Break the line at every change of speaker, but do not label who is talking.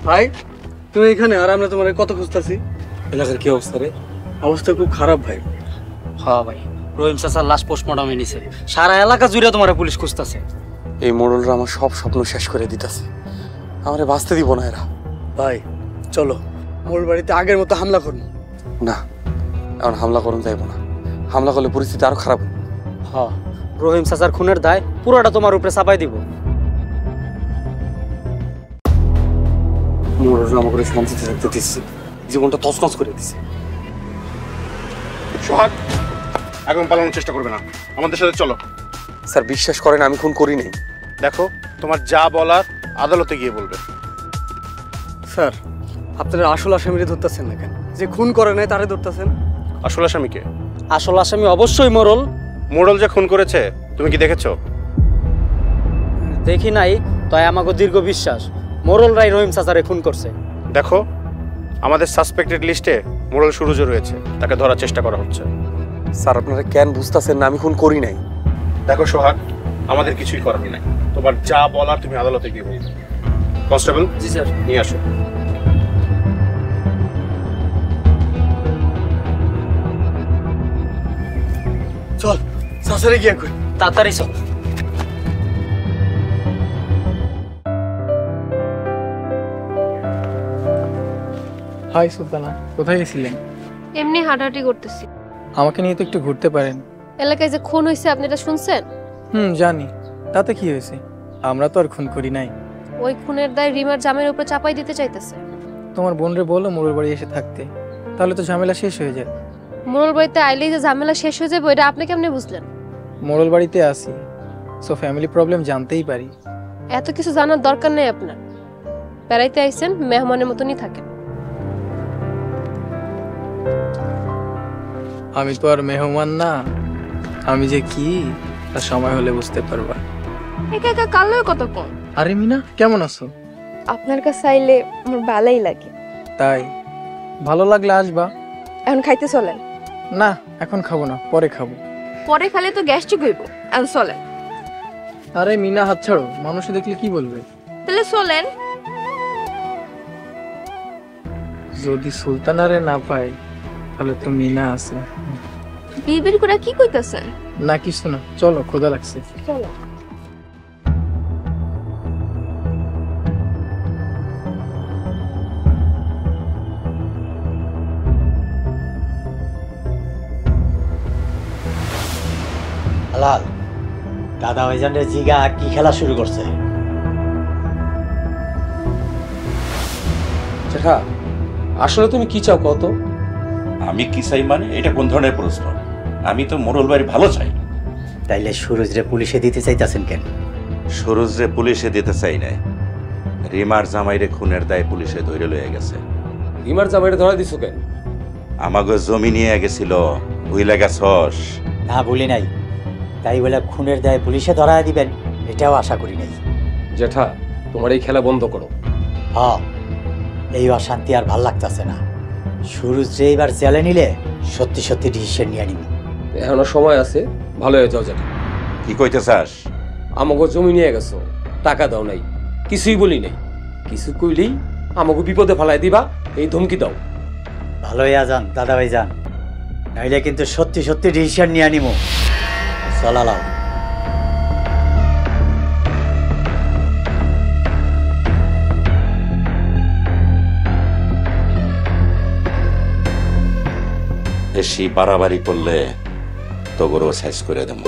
ভাই তুমি এখানে, আর আমরা তোমার কত খুঁজতেছি।
এলাকার কি অবস্থা রে?
অবস্থা খুব খারাপ ভাই।
হ্যাঁ ভাই, রহিম চাচার লাশ পোস্টমর্টমে নিছে, সারা এলাকা জুড়ে তোমার পুলিশ খুঁজতেছে।
এই মোড়লরা আমার সব স্বপ্ন শেষ করে দিতেছে, আমারে বাঁচতে দিব না এরা।
ভাই চলো মোর বাড়িতে আগের মতো হামলা করুন।
না, এখন হামলা করুন যাইব না, হামলা করলে পরিস্থিতি আরো খারাপ হবে।
হ্যাঁ, রহিম চাচার খুনের দায় পুরোটা তোমার উপরে চাপাই দিব।
মোড়লরা আমাকে শান্তিতে থাকতে দিচ্ছে, জীবনটা তছনছ করে দিচ্ছে।
সোহাগ, এখন পালানোর চেষ্টা করবে না, আমাদের সাথে চলো।
স্যার বিশ্বাস করেন আমি খুন করি নাই।
দেখো, তোমার যা বলার আদালতে গিয়ে বলবে।
স্যার আপনারা আসল আসামিরে ধরতেছেন না কেন? যে খুন করে নাই তারে ধরতেছেন।
আসল আসামিকে?
আসল আসামি অবশ্যই মোড়ল।
মোড়ল যে খুন করেছে তুমি কি দেখেছো?
দেখি নাই, তাই আমাকে দীর্ঘ বিশ্বাস মোড়লরাই রহিম চাচারে খুন করছে।
দেখো, আমাদের সাসপেক্টেড লিস্টে মোড়ল সুরুজও রয়েছে, তাকে ধরার চেষ্টা করা হচ্ছে।
স্যার আপনারা কেন বুঝতেছেন না আমি খুন করি নাই?
দেখো সোহাগ, আমাদের কিছুই করার নাই, তোমার যা বলার তুমি আদালতে গিয়ে বলবে। কনস্টেবল,
জি স্যার।
নিয়ে আসো।
চল চাচারে গিয়ে কই।
তাড়াতাড়ি চল।
হাই সুলতানা, কোথায় গেছিলেন?
এমনি হাঁটাহাঁটি করতেছি।
আমাকে নিয়ে তো একটু ঘুরতে পারেন।
এলাকায় যে খুন হয়েছে আপনি এটা শুনছেন?
জানি, তাতে কি হয়েছে? আমরা তো আর খুন করি নাই।
ওই খুনের দায় রিমার জামের উপরে চাপাই দিতে চাইতেছে।
তোমার বোনরে বলো মোড়ল বাড়ি এসে থাকতে, তাহলে তো ঝামেলা শেষ হয়ে যায়।
মোড়ল বাড়িতে আইলেই যে ঝামেলা শেষ হয়ে যাবে এটা আপনি কেমনে বুঝলেন?
মোড়ল বাড়িতে আসি, সো ফ্যামিলি প্রবলেম জানতেই পারি।
এত কিছু জানার দরকার নেই আপনার। বেড়াইতে আইছেন, মেহমানের মতনই থাকেন।
আমি তো আর মেহমান না, আমি যে কি তা সময় হলে বুঝতে পারবা।
একা একা কালেও কত কম।
আরে মিনা, কেমন আছো?
আপনার কাছে আইলে আমার ভালোই লাগে।
তাই? ভালো লাগলে আসবা।
এখন খাইতে চলেন।
না, এখন খাবো না, পরে খাবো।
পরে খালে তো গ্যাস্ট্রিক হইব। এখন চলেন।
আরে মিনা হাত ছাড়ো, মানুষে দেখলে কি বলবে?
তাহলে চলেন।
যদি সুলতানারে না পাই তাহলে তো মিনা আছে।
বিড়বিড় করে কি কইতাছেন?
না কিছু না, চলো, ক্ষুধা লাগছে।
চলো।
হালাল দাদা ভাইজানের জিগা কি খেলা শুরু করছে?
শেখা, আসলে তুমি কি চাও কত?
আমি কি চাই মানে এটা কোন ধরনের প্রশ্ন? আমি তো মোড়ল বাড়ি ভালো চাই।
তাইলে সুরজরে পুলিশে দিতে চাইতাছেন কেন?
সুরজরে পুলিশে দিতে চাই না, রিমার জামাইরে খুনের দায় পুলিশে ধরে লয়ে গেছে।
রিমার জামাইরে ধরা দিছো কেন?
আমাকে জমি নিয়ে গেছিল, ভুইলা গেছস?
না ভুলি নাই, তাই বলে খুনের দায় পুলিশে ধরায় দিবেন এটাও আশা করি নাই।
জেঠা, তোমার এই খেলা বন্ধ করো।
হ্যাঁ, এই অশান্তি আর ভাল লাগতেছে না। সুরজ যে এবার জেলে নিলে সত্যি সত্যি ডিসিশন নিয়ে নিব।
এখনো সময় আছে, ভালো হয়ে যাও জেঠা।
কি কইতে চাস?
আমাকে জমি নিয়ে গেছো, টাকা দাও নাই, কিছুই বলি নাই। কিছু কইলেই আমাকে বিপদে ফেলাই দিবা, এই ধমকি দাও।
ভালো হইয়া যান দাদা ভাই যান, নাইলে কিন্তু সত্যি সত্যি ডিসিশন নিয়ে নিব। চলালাও।
বেশি বাড়াবাড়ি করলে তোগরও সাইজ করে দেবো।